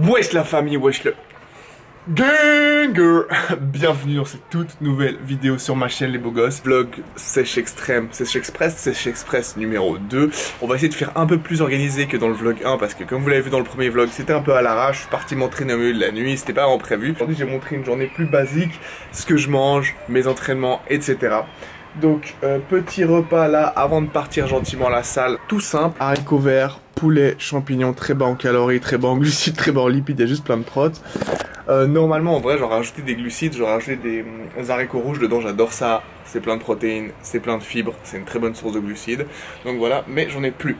Wesh la famille, wesh le ganger. Bienvenue dans cette toute nouvelle vidéo sur ma chaîne les beaux gosses. Vlog sèche extrême, sèche express numéro 2. On va essayer de faire un peu plus organisé que dans le vlog 1 parce que comme vous l'avez vu dans le premier vlog, c'était un peu à l'arrache. Je suis parti m'entraîner au milieu de la nuit, c'était pas vraiment prévu. Aujourd'hui j'ai montré une journée plus basique, ce que je mange, mes entraînements, etc. Donc petit repas là avant de partir gentiment à la salle, tout simple, haricots verts, poulet, champignons, très bas en calories, très bas en glucides, très bas en lipides, il y a juste plein de protes. Normalement en vrai j'aurais rajouté des glucides, j'aurais rajouté des haricots rouges dedans, j'adore ça, c'est plein de protéines, c'est plein de fibres, c'est une très bonne source de glucides. Donc voilà, mais j'en ai plus.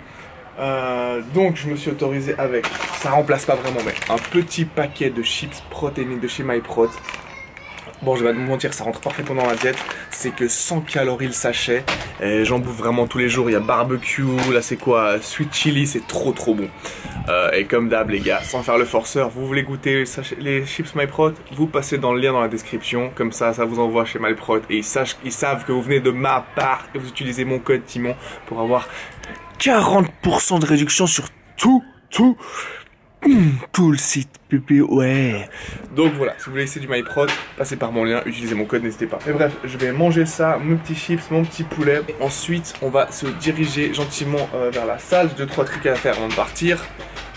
Donc je me suis autorisé avec, ça remplace pas vraiment mais un petit paquet de chips protéinés de chez MyProt. Bon, je vais pas vous mentir, ça rentre parfaitement dans la diète. C'est que 100 calories le sachet. J'en bouffe vraiment tous les jours. Il y a barbecue, là c'est quoi, sweet chili, c'est trop bon. Et comme d'hab les gars, sans faire le forceur, vous voulez goûter les chips MyProt, vous passez dans le lien dans la description. Comme ça vous envoie chez MyProt et ils savent que vous venez de ma part. Et vous utilisez mon code Timon pour avoir 40% de réduction sur tout le site pépé, ouais. Donc voilà, si vous voulez essayer du MyProt, passez par mon lien, utilisez mon code, n'hésitez pas. Mais bref, je vais manger ça, mes petits chips, mon petit poulet. Et ensuite, on va se diriger gentiment vers la salle. J'ai 2-3 trucs à faire avant de partir.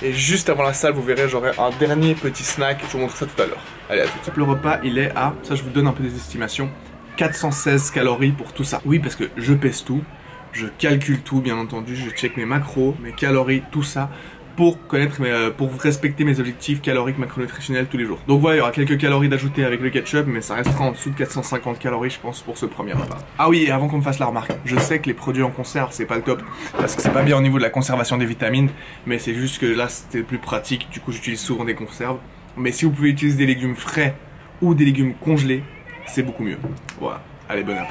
Et juste avant la salle, vous verrez, j'aurai un dernier petit snack. Je vous montre ça tout à l'heure. Allez, à tout de suite. Le repas, il est à, ça je vous donne un peu des estimations, 416 calories pour tout ça. Oui, parce que je pèse tout, je calcule tout, bien entendu, je check mes macros, mes calories, tout ça. Pour connaître, pour respecter mes objectifs caloriques macronutritionnels tous les jours. Donc voilà, il y aura quelques calories d'ajouter avec le ketchup, mais ça restera en dessous de 450 calories, je pense, pour ce premier repas. Ah oui, et avant qu'on me fasse la remarque, je sais que les produits en conserve, c'est pas le top, parce que c'est pas bien au niveau de la conservation des vitamines, mais c'est juste que là, c'était plus pratique, du coup, j'utilise souvent des conserves. Mais si vous pouvez utiliser des légumes frais ou des légumes congelés, c'est beaucoup mieux. Voilà, allez, bon app.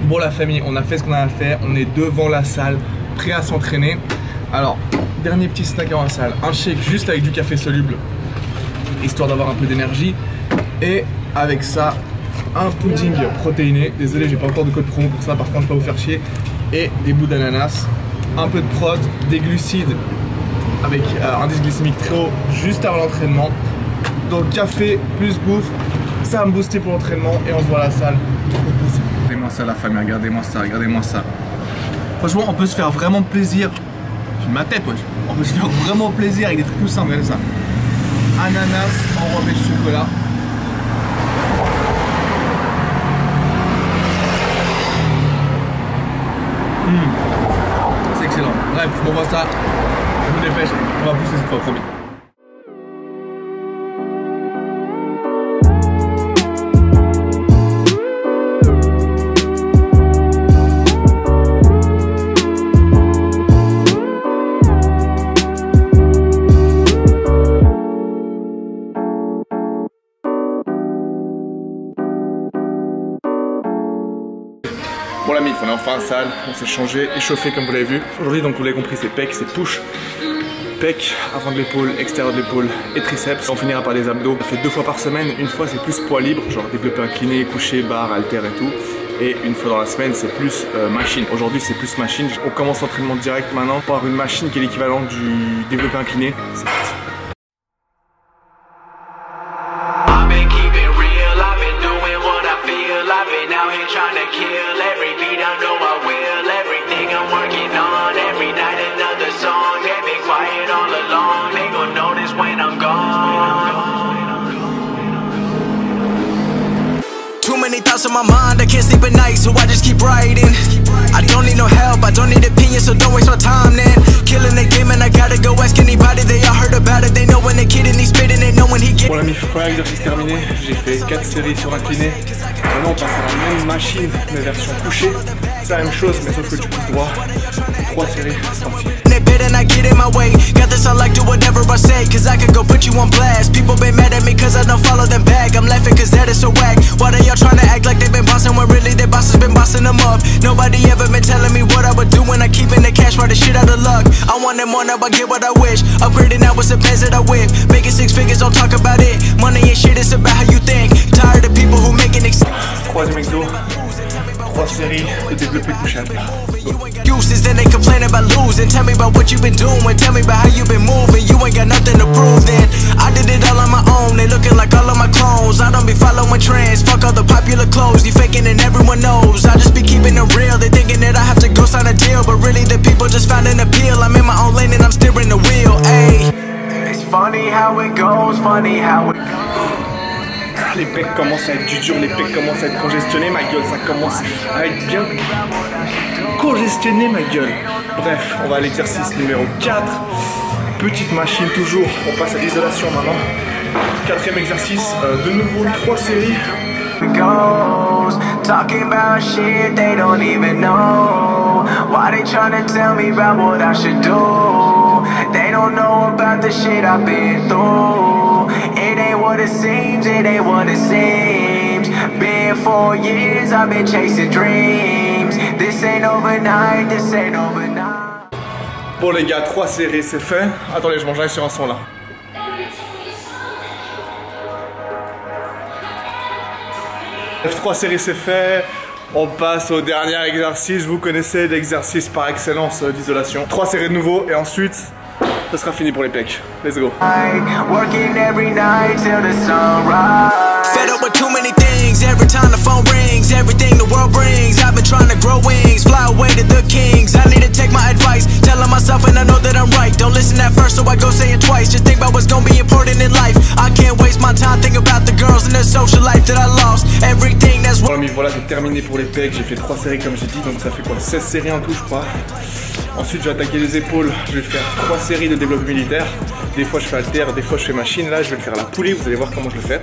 Bon la famille, on a fait ce qu'on a à faire, on est devant la salle, prêt à s'entraîner. Alors, dernier petit snack avant la salle, un shake juste avec du café soluble, histoire d'avoir un peu d'énergie. Et avec ça, un pudding protéiné. Désolé, j'ai pas encore de code promo pour ça, par contre, pas vous faire chier. Et des bouts d'ananas, un peu de prot, des glucides avec un indice glycémique très haut juste avant l'entraînement. Donc café plus bouffe, ça va me booster pour l'entraînement et on se voit à la salle. Regardez-moi ça la famille, regardez-moi ça, regardez-moi ça. Franchement, on peut se faire vraiment plaisir. Ma tête, wesh. On peut se faire vraiment plaisir avec des trucs tout simples, regardez ça. Ananas enrobé de chocolat. C'est excellent. Bref, je m'envoie ça. Je me dépêche. On va pousser cette fois, promis. Bon la mif, on est enfin à la salle, on s'est changé, échauffé comme vous l'avez vu. Aujourd'hui donc vous l'avez compris c'est pec, c'est push. Pec, avant de l'épaule, extérieur de l'épaule et triceps. On finira par des abdos. On fait 2 fois par semaine, une fois c'est plus poids libre, genre développer incliné, coucher, barre, halter et tout. Et une fois dans la semaine c'est plus machine. Aujourd'hui c'est plus machine. On commence l'entraînement direct maintenant par une machine qui est l'équivalent du développé incliné. C'est parti. Too many thoughts on my mind, I can't sleep at night, so I just keep writing. I don't need no help, I don't need opinions, so don't waste my time then. Killing the game and I gotta go ask anybody, they all heard about it, they know when the kid and he's spitting it, know when he get. Bon la mif, premier exercice terminé, j'ai fait 4 séries sur incliné. Maintenant on passe à la même machine, mais version couchée. C'est la même chose, mais sauf que tu pousses droit. 3 séries, c'est parti. And I get in my way, got this I like do whatever I say, cause I could go put you on blast. People been mad at me cause I don't follow them back. I'm laughing cause that is so whack. Why they all trying to act like they been bossing when really their bosses been bossing them up? Nobody ever been telling me what I would do when I keep in the cash for the shit out of luck. I wanted more, now I get what I wish. Upgrading now with some pants that I whip. Making 6 figures, don't talk about it. Money ain't shit, it's about how you think. Tired of people who making Troisième exo, 3 séries de développé couché à plat. complaining about losing. Tell me about what you've been doing, tell me about how you've been moving. You ain't got nothing to prove then. I did it all on my own, they looking like all of my clones. I don't be following trends, fuck all the popular clothes. You faking and everyone knows, I just be keeping it real. They thinking that I have to go sign a deal, but really the people just found an appeal. I'm in my own lane and I'm steering the wheel, ayy. It's funny how it goes, funny how it goes. Les pecs commencent à être du dur, les pecs commencent à être congestionnés, ma gueule, ça commence à être bien congestionné, ma gueule. Bref, on va à l'exercice numéro 4. Petite machine toujours, on passe à l'isolation maintenant. 4e exercice, de nouveau 3 séries. Talking about shit they don't even know. Why they tryna tell me about what I should do? They don't know about the shit I've been through. It ain't what it seems, it ain't what it seems. Been 4 years, I've been chasing dreams. This ain't overnight, this ain't overnight. Bon les gars, 3 séries c'est fait. Attendez, je mange sur un son là. 3 séries c'est fait. On passe au dernier exercice. Vous connaissez l'exercice par excellence d'isolation. 3 séries de nouveau et ensuite ça sera fini pour les pecs. Let's go. Working every night till the sunrise. Fed up with too many things. Every time the phone rings, everything the world brings. I've been trying to grow wings, fly away to the kings. I need to take my advice, telling myself and I know that I'm right. Don't listen at first, so I go say it twice. Just think about what's gonna be important in life. I can't waste my time thinking about the girls and the social life that I lost. Everything that's Bon, mais voilà, c'est terminé pour les pecs. J'ai fait 3 séries comme j'ai dit, donc ça fait quoi, 16 séries en tout, je crois. Ensuite, je vais attaquer les épaules. Je vais faire 3 séries de développé militaire. Des fois, je fais halter, des fois, je fais machine. Là, je vais le faire à la poulie. Vous allez voir comment je le fais.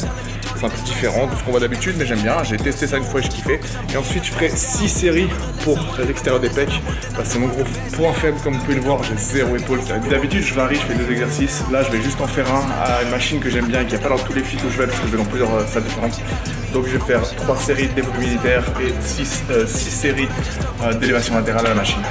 C'est un peu différent de ce qu'on voit d'habitude, mais j'aime bien. J'ai testé ça une fois et je kiffais. Et ensuite, je ferai 6 séries pour l'extérieur des pecs. C'est mon gros point faible, comme vous pouvez le voir. J'ai 0 épaule. D'habitude, je varie, je fais 2 exercices. Là, je vais juste en faire un à une machine que j'aime bien et qui n'y a pas dans tous les fits où je vais, parce que je vais dans plusieurs salles différentes. Donc, je vais faire 3 séries de développé militaire et 6 séries d'élévation latérale à la machine.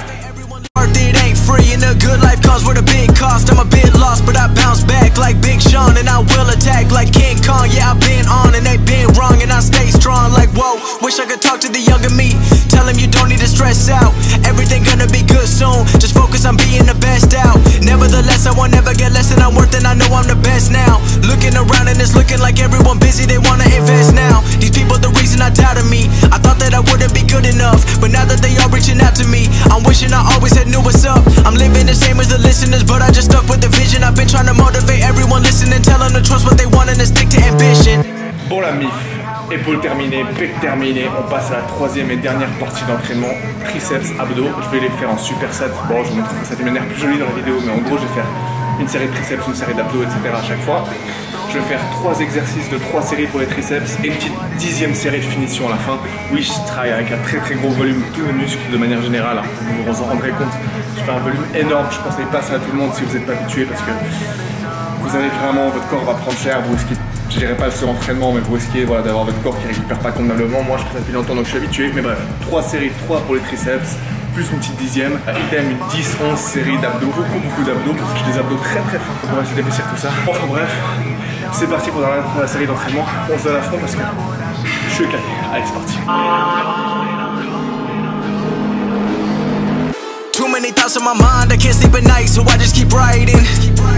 It ain't free and a good life comes with a big cost. I'm a bit lost, but I bounce back like Big Sean, and I will attack like King Kong. Yeah, I've been on and they've been wrong, and I stay strong like whoa. Wish I could talk to the younger me, tell him you don't need to stress out. Everything gonna be good soon, just focus on being the best out. Nevertheless, I won't ever get less than I'm worth, and I know I'm the best now. Looking around and it's looking like everyone busy, they wanna invest now. These people the reason I doubted me. I thought that I wouldn't be good enough, but now that they all reaching out to me, I'm wishing I always had knew what's up. I'm living the same as the listeners, but I just stuck with the vision. I've been trying to motivate everyone listening, tell them to trust what they want and to stick to ambition. Bon la mif, épaules terminées, pecs terminés, on passe à la 3e et dernière partie d'entraînement, triceps, abdos. Je vais les faire en superset. Bon, je vous montrerai ça d'une manière plus jolie dans la vidéo, mais en gros je vais faire une série de triceps, une série d'abdos, etc. à chaque fois. Je vais faire 3 exercices de 3 séries pour les triceps et une petite 10e série de finition à la fin. Oui, je travaille avec un très gros volume, tous mes muscles de manière générale. Vous vous en rendrez compte, je fais un volume énorme. Je ne conseille pas ça à tout le monde si vous n'êtes pas habitué, parce que vous allez vraiment, votre corps va prendre cher. Vous risquez, je dirais pas le surentraînement, mais vous risquez voilà, d'avoir votre corps qui ne récupère pas convenablement. Moi je fais ça depuis longtemps donc je suis habitué, mais bref, 3 séries, 3 pour les triceps, plus une petite 10e, idem une 10-11 séries d'abdos, beaucoup d'abdos, parce que j'ai des abdos très fins. On va essayer d'épaissir tout ça. Enfin bref, c'est parti pour la série d'entraînement. On se donne à fond parce que je suis éclaté. Allez, c'est parti. Too many thoughts on my mind, I can't sleep at night, so I just keep writing.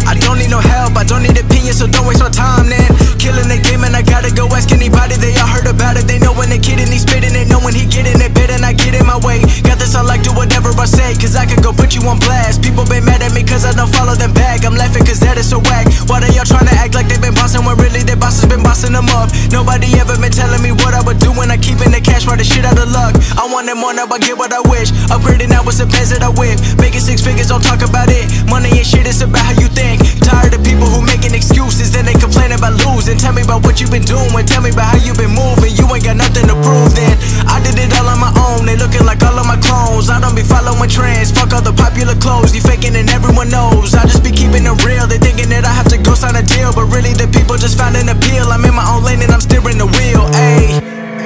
I don't need no help, I don't need opinions, so don't waste my time then. Killing the game and I gotta go ask anybody, they all heard about it. They know when the kid and he's spitting it, know when he getting it bit and I get in my way. Got this, I like do whatever I say, cause I could go put you on blast. People been mad at me cause I don't follow them back. I'm laughing cause that is so whack. Why they all trying to act like they been bossing when really their bosses been bossing them up? Nobody ever been telling me what I would do when I keeping the cash for the shit out of luck. I want it more, now I get what I wish. Upgrading now with some pants that I whip. Making 6 figures, don't talk about it. Money ain't shit, it's about how you think. Tired of people who making excuses, then they complain about losing. Tell me about what you've been doing, tell me about how you've been moving. You ain't got nothing to prove then. I did it all on my own, they looking like all of my clones. I don't be following trends, fuck all the popular clothes. You faking and everyone knows, I just be keeping it real. They thinking that I have to go sign a deal, but really the people just found an appeal. I'm in my own lane and I'm steering the wheel, ayy.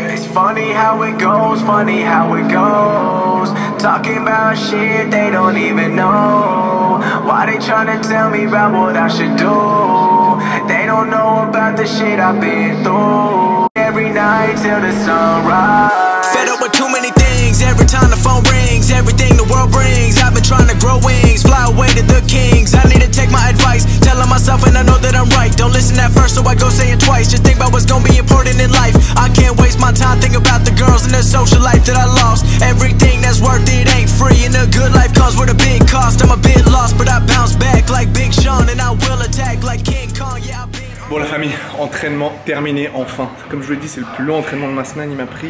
It's funny how it goes, funny how it goes. Talking about shit they don't even know. Why they tryna tell me about what I should do? They don't know about the shit I've been through. Every night till the sunrise. Fed up with too many things, every every time the phone rings. Everything the world brings, I've been trying to grow wings, fly away to the kings. I need to take my advice, telling myself and I know that I'm right. Don't listen at first, so I go say it twice. Just think about what's gonna be important in life. I can't waste my time thinking about the girls and the social life that I lost. Everything that's worth it ain't free, and a good life comes with a big cost. I'm a bit lost, but I bounce back like Big Sean, and I will attack like King Kong. Yeah, I've been... Bon la famille, entraînement terminé enfin. Comme je vous l'ai dit, c'est le plus long entraînement de ma semaine. Il m'a pris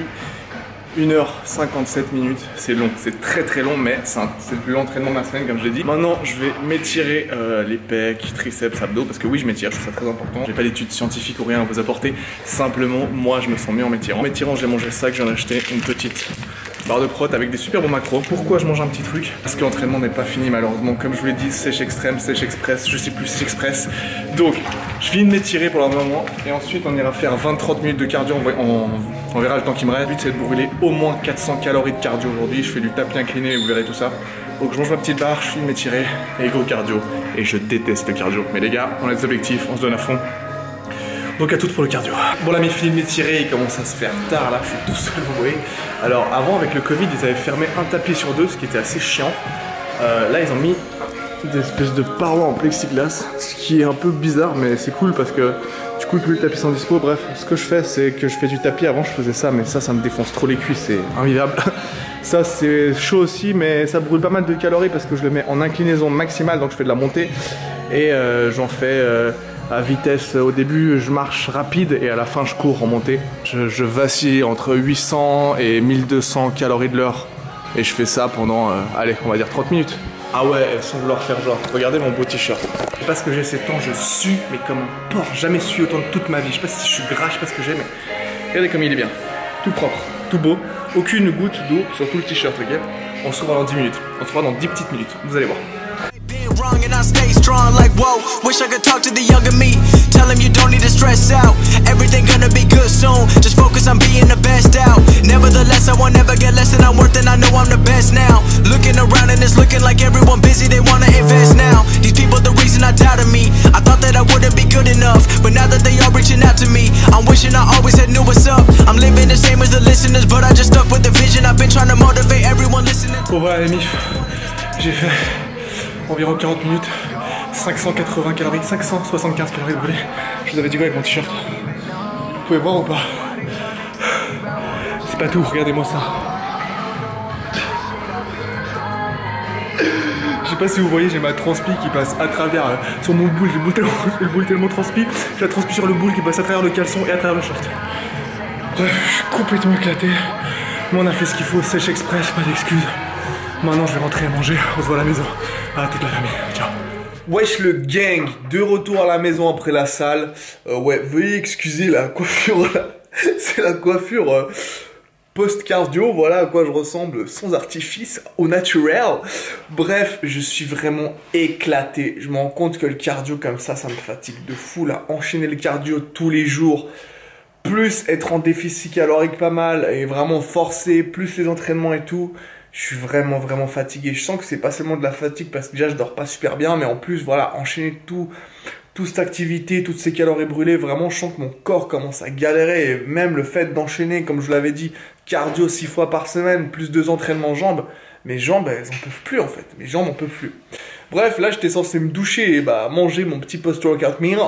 1h57 minutes. C'est long, c'est très long, mais c'est le plus long entraînement de ma semaine comme je l'ai dit. Maintenant je vais m'étirer les pecs, triceps, abdos, parce que oui je m'étire, je trouve ça très important. J'ai pas d'études scientifiques ou rien à vous apporter. Simplement moi je me sens mieux en m'étirant. En m'étirant j'ai mangé ça que j'en ai acheté, une petite barre de prot avec des super bons macros. Pourquoi je mange un petit truc? Parce que l'entraînement n'est pas fini malheureusement. Comme je vous l'ai dit, sèche extrême, sèche express, je sais plus, sèche express. Donc je finis de m'étirer pour le moment et ensuite on ira faire 20-30 minutes de cardio. On verra le temps qui me reste. Le but c'est de brûler au moins 400 calories de cardio aujourd'hui. Je fais du tapis incliné, vous verrez tout ça. Donc je mange ma petite barre, je finis de m'étirer et gros cardio. Et je déteste le cardio. Mais les gars, on a des objectifs, on se donne à fond. Donc à toutes pour le cardio. Bon là mes fini de m'étirer, il commence à se faire tard là, je suis tout seul vous voyez. Alors avant avec le Covid ils avaient fermé un tapis sur deux, ce qui était assez chiant. Là ils ont mis des espèces de parois en plexiglas, ce qui est un peu bizarre mais c'est cool parce que du coup plus le tapis sont dispo. Bref, ce que je fais c'est que je fais du tapis. Avant je faisais ça mais ça me défonce trop les cuisses, c'est invivable. Ça c'est chaud aussi mais ça brûle pas mal de calories parce que je le mets en inclinaison maximale, donc je fais de la montée et j'en fais à vitesse. Au début je marche rapide et à la fin je cours en montée. Je vacille entre 800 et 1200 calories de l'heure et je fais ça pendant allez on va dire 30 minutes. Ah ouais, sans vouloir faire genre, regardez mon beau t-shirt. Parce que j'ai 7 ans, je sue mais comme un porc. Jamais su autant de toute ma vie. Je sais pas si je suis gras, je sais pas ce que j'ai mais regardez comme il est bien. Tout propre, tout beau, aucune goutte d'eau sur tout le t-shirt, ok. On se revoit dans 10 minutes, on se revoit dans 10 petites minutes, vous allez voir. Wrong and I stay strong like whoa. Wish I could talk to the younger me. Tell him you don't need to stress out. Everything gonna be good soon. Just focus on being the best out. Nevertheless, I won't ever get less than I'm worth, and I know I'm the best now. Looking around and it's looking like everyone busy. They wanna invest now. These people the reason I doubted me. I thought that I wouldn't be good enough, but now that they all reaching out to me, I'm wishing I always had knew what's up. I'm living the same as the listeners, but I just stuck with the vision. I've been trying to motivate everyone listening. Bon voilà les mifs, j'ai fait environ 40 minutes, 580 calories, 575 calories de brûlées. Je vous avais dit quoi avec mon t-shirt? Vous pouvez voir ou pas? C'est pas tout, regardez-moi ça. Je sais pas si vous voyez, j'ai ma transpi qui passe à travers sur mon boule. J'ai le boule tellement transpi. J'ai la transpi sur le boule qui passe à travers le caleçon et à travers le short. Bref, je suis complètement éclaté. Mais on a fait ce qu'il faut, sèche express, pas d'excuses. Maintenant je vais rentrer et manger, on se voit à la maison. À toute la famille, ciao. Wesh le gang, de retour à la maison après la salle. Ouais, veuillez excuser la coiffure là. C'est la coiffure post-cardio, voilà à quoi je ressemble sans artifice, au naturel. Bref, je suis vraiment éclaté. Je me rends compte que le cardio comme ça me fatigue de fou là. Enchaîner le cardio tous les jours, plus être en déficit calorique pas mal et vraiment forcer, plus les entraînements et tout. Je suis vraiment fatigué. Je sens que c'est pas seulement de la fatigue parce que déjà je dors pas super bien, mais en plus voilà, enchaîner toute cette activité, toutes ces calories brûlées, vraiment je sens que mon corps commence à galérer. Et même le fait d'enchaîner, comme je vous l'avais dit, cardio 6 fois par semaine, plus 2 entraînements jambes, mes jambes elles en peuvent plus en fait, mes jambes en peuvent plus. Bref, là j'étais censé me doucher et manger mon petit post-workout meal,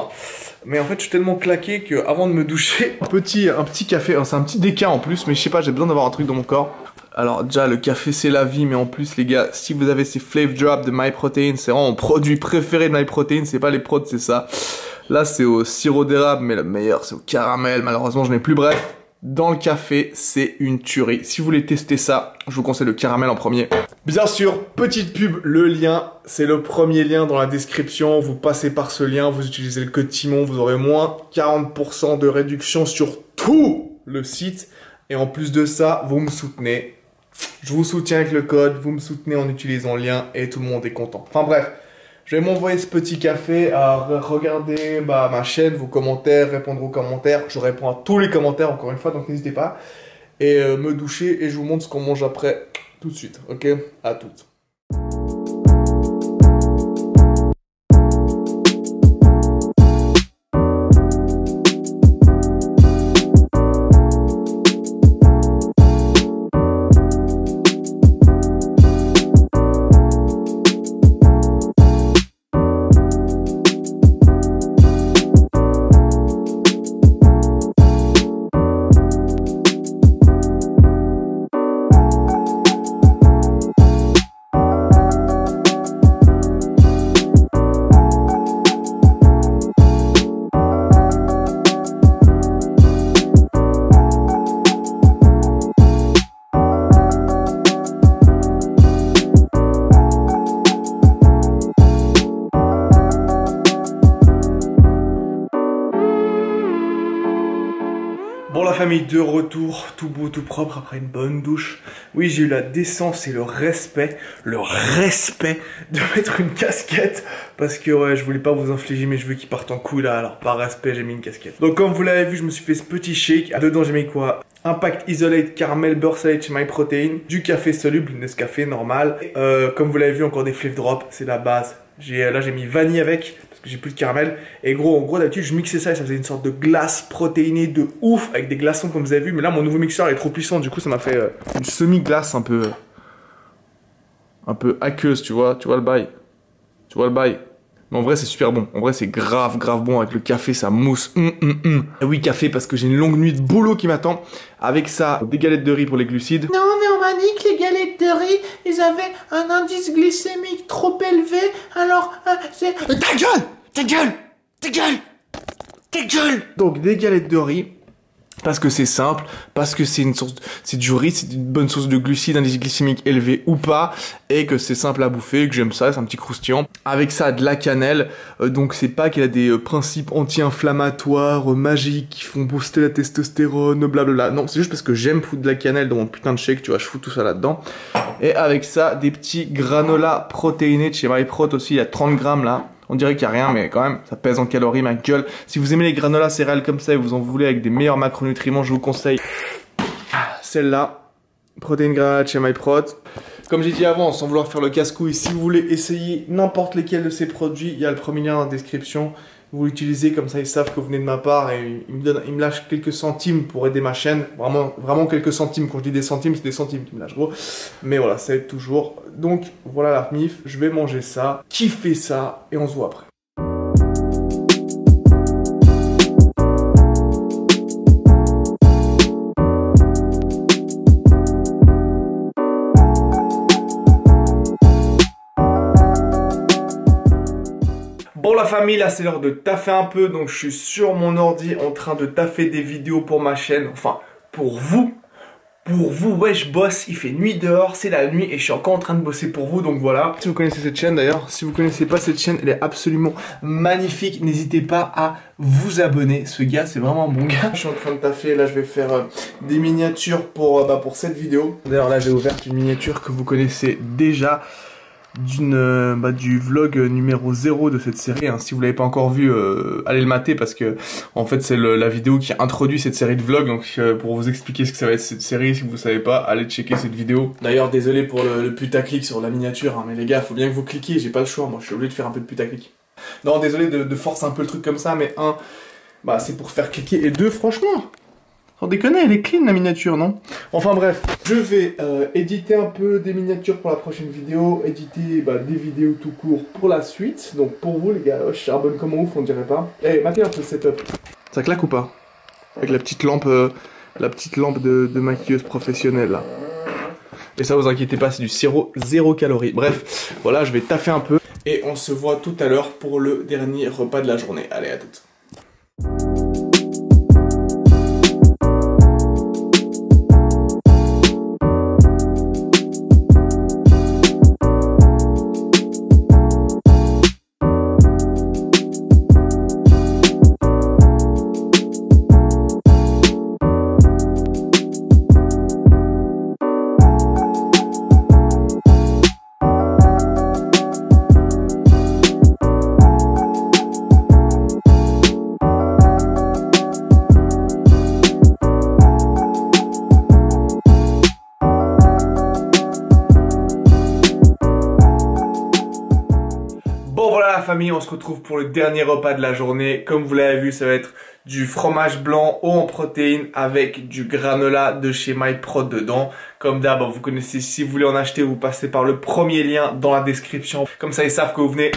mais en fait je suis tellement claqué que avant de me doucher, un petit café, c'est un petit déca en plus, mais je sais pas, j'ai besoin d'avoir un truc dans mon corps. Alors déjà le café c'est la vie, mais en plus les gars, si vous avez ces Flav Drops de MyProtein, c'est vraiment mon produit préféré de MyProtein, c'est pas les prods, c'est ça. Là c'est au sirop d'érable, mais le meilleur c'est au caramel, malheureusement je n'ai plus. Bref, dans le café c'est une tuerie. Si vous voulez tester ça, je vous conseille le caramel en premier. Bien sûr, petite pub, le lien, c'est le premier lien dans la description. Vous passez par ce lien, vous utilisez le code Timon, vous aurez moins 40% de réduction sur tout le site. Et en plus de ça, vous me soutenez. Je vous soutiens avec le code, vous me soutenez en utilisant le lien et tout le monde est content. Enfin bref, je vais m'envoyer ce petit café, à regarder ma chaîne, vos commentaires, répondre aux commentaires. Je réponds à tous les commentaires encore une fois, donc n'hésitez pas. Et me doucher et je vous montre ce qu'on mange après tout de suite. Ok, à toutes. famille, de retour, tout beau, tout propre, après une bonne douche. Oui, j'ai eu la décence et le respect de mettre une casquette. Parce que ouais, je voulais pas vous infliger mes cheveux qui partent en couille là, alors par respect, j'ai mis une casquette. Donc comme vous l'avez vu, je me suis fait ce petit shake. Dedans, j'ai mis quoi? Impact Isolate Caramel Beurre Salé chez MyProtein, du café soluble, Nescafé normal. Comme vous l'avez vu, encore des flavor drops, c'est la base. Là, j'ai mis vanille avec. J'ai plus de caramel. Et gros, en gros, d'habitude, je mixais ça et ça faisait une sorte de glace protéinée de ouf avec des glaçons comme vous avez vu. Mais là, mon nouveau mixeur est trop puissant. Du coup, ça m'a fait une semi-glace un peu aqueuse, tu vois le bail. Tu vois le bail. Mais en vrai, c'est super bon. En vrai, c'est grave bon avec le café, ça mousse. Et oui, café, parce que j'ai une longue nuit de boulot qui m'attend. Avec ça, des galettes de riz pour les glucides. Non, mais on m'a dit que les galettes de riz, ils avaient un indice glycémique trop élevé, alors c'est... Ta gueule! Ta gueule! Ta gueule! Ta gueule! Donc, des galettes de riz. Parce que c'est simple, parce que c'est une source, c'est du riz, c'est une bonne source de glucides, indice glycémique élevé ou pas, et que c'est simple à bouffer, que j'aime ça, c'est un petit croustillant. Avec ça, de la cannelle, donc c'est pas qu'elle a des principes anti-inflammatoires, magiques, qui font booster la testostérone, blablabla. Non, c'est juste parce que j'aime foutre de la cannelle dans mon putain de shake, tu vois, je fous tout ça là-dedans. Et avec ça, des petits granolas protéinés de chez MyProt aussi, il y a 30 grammes là. On dirait qu'il n'y a rien, mais quand même, ça pèse en calories, ma gueule. Si vous aimez les granolas céréales comme ça et vous en voulez avec des meilleurs macronutriments, je vous conseille celle-là. Protéines granola de chez MyProt. Comme j'ai dit avant, sans vouloir faire le casse-couille, si vous voulez essayer n'importe lesquels de ces produits, il y a le premier lien dans la description. Vous l'utilisez, comme ça ils savent que vous venez de ma part et ils me lâchent quelques centimes pour aider ma chaîne. Vraiment quelques centimes. Quand je dis des centimes, c'est des centimes qui me lâchent gros. Mais voilà, ça aide toujours. Donc voilà la mif, je vais manger ça, kiffer ça et on se voit après. Bon la famille, là c'est l'heure de taffer un peu, donc je suis sur mon ordi en train de taffer des vidéos pour ma chaîne, enfin pour vous, ouais je bosse, il fait nuit dehors, c'est la nuit et je suis encore en train de bosser pour vous, donc voilà. Si vous connaissez cette chaîne d'ailleurs, si vous connaissez pas cette chaîne, elle est absolument magnifique, n'hésitez pas à vous abonner, ce gars c'est vraiment un bon gars. Je suis en train de taffer, là je vais faire des miniatures pour cette vidéo. D'ailleurs là j'ai ouvert une miniature que vous connaissez déjà. Du vlog numéro 0 de cette série, hein. Si vous l'avez pas encore vu, allez le mater parce que en fait c'est la vidéo qui introduit cette série de vlogs, donc pour vous expliquer ce que ça va être cette série, si vous savez pas, allez checker cette vidéo. D'ailleurs désolé pour le putaclic sur la miniature, hein, mais les gars faut bien que vous cliquiez, j'ai pas le choix, moi je suis obligé de faire un peu de putaclic. Non désolé de forcer un peu le truc comme ça, mais c'est pour faire cliquer, et 2 franchement sans déconner, elle est clean la miniature, non? Enfin bref, je vais éditer un peu des miniatures pour la prochaine vidéo, éditer des vidéos tout court pour la suite. Donc pour vous les gars, je charbonne comme un ouf, on dirait pas. Eh, matez un peu le setup. Ça claque ou pas? Avec la petite lampe de maquilleuse professionnelle là. Et ça vous inquiétez pas, c'est du 0 calories. Bref, voilà, je vais taffer un peu. Et on se voit tout à l'heure pour le dernier repas de la journée. Allez, à toutes. Bon voilà la famille, on se retrouve pour le dernier repas de la journée. Comme vous l'avez vu, ça va être du fromage blanc haut en protéines avec du granola de chez MyProt dedans. Comme d'hab, vous connaissez, si vous voulez en acheter, vous passez par le premier lien dans la description. Comme ça, ils savent que vous venez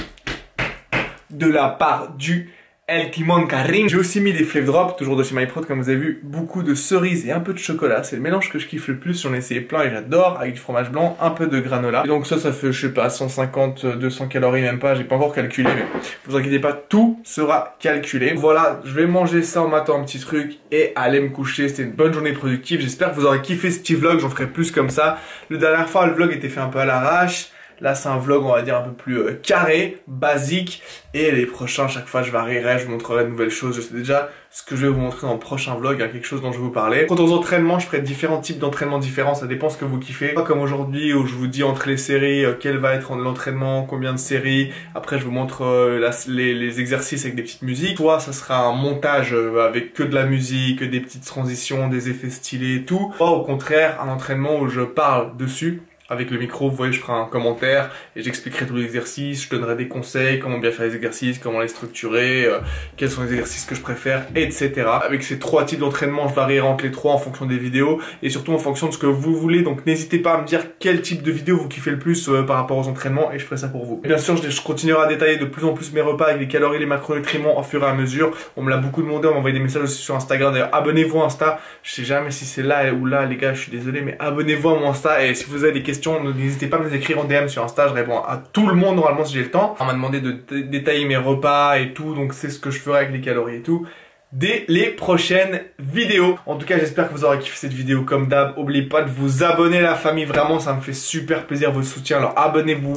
de la part du El Timon Karim. J'ai aussi mis des flavor drops, toujours de chez MyProt, comme vous avez vu, beaucoup de cerises et un peu de chocolat. C'est le mélange que je kiffe le plus, j'en ai essayé plein et j'adore, avec du fromage blanc, un peu de granola. Et donc ça fait, je sais pas, 150, 200 calories, même pas, j'ai pas encore calculé, mais vous inquiétez pas, tout sera calculé. Voilà, je vais manger ça en m'attendant un petit truc et aller me coucher. C'était une bonne journée productive, j'espère que vous aurez kiffé ce petit vlog, j'en ferai plus comme ça. La dernière fois, le vlog était fait un peu à l'arrache. Là c'est un vlog on va dire un peu plus carré, basique. Et les prochains, chaque fois je varierai, je vous montrerai de nouvelles choses. Je sais déjà ce que je vais vous montrer dans le prochain vlog, il y a quelque chose dont je vais vous parler. Quant aux entraînements, je ferai différents types d'entraînements différents, ça dépend ce que vous kiffez. Pas comme aujourd'hui où je vous dis entre les séries quel va être l'entraînement, combien de séries. Après je vous montre les exercices avec des petites musiques. Soit ça sera un montage avec que de la musique, des petites transitions, des effets stylés et tout. Soit au contraire un entraînement où je parle dessus. Avec le micro, vous voyez, je ferai un commentaire et j'expliquerai tous les exercices, je donnerai des conseils, comment bien faire les exercices, comment les structurer, quels sont les exercices que je préfère, etc. Avec ces 3 types d'entraînement, je varierai entre les 3 en fonction des vidéos et surtout en fonction de ce que vous voulez. Donc n'hésitez pas à me dire quel type de vidéo vous kiffez le plus par rapport aux entraînements et je ferai ça pour vous. Et bien sûr, je continuerai à détailler de plus en plus mes repas avec les calories, les macronutriments au fur et à mesure. On me l'a beaucoup demandé, on m'a envoyé des messages aussi sur Instagram. D'ailleurs, abonnez-vous à Insta. Je sais jamais si c'est là ou là, les gars, je suis désolé, mais abonnez-vous à mon Insta et si vous avez des questions, n'hésitez pas à me les écrire en DM sur Insta, je réponds à tout le monde normalement si j'ai le temps. On m'a demandé de détailler mes repas et tout, donc c'est ce que je ferai avec les calories et tout dès les prochaines vidéos. En tout cas, j'espère que vous aurez kiffé cette vidéo comme d'hab. N'oubliez pas de vous abonner la famille, vraiment ça me fait super plaisir votre soutien, alors abonnez-vous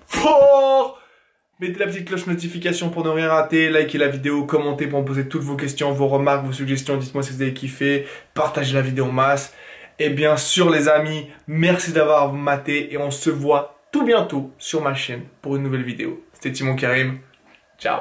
fort. Mettez la petite cloche notification pour ne rien rater, likez la vidéo, commentez pour me poser toutes vos questions, vos remarques, vos suggestions, dites-moi si vous avez kiffé, partagez la vidéo en masse. Et bien sûr les amis, merci d'avoir maté et on se voit tout bientôt sur ma chaîne pour une nouvelle vidéo. C'était Timon Karim, ciao.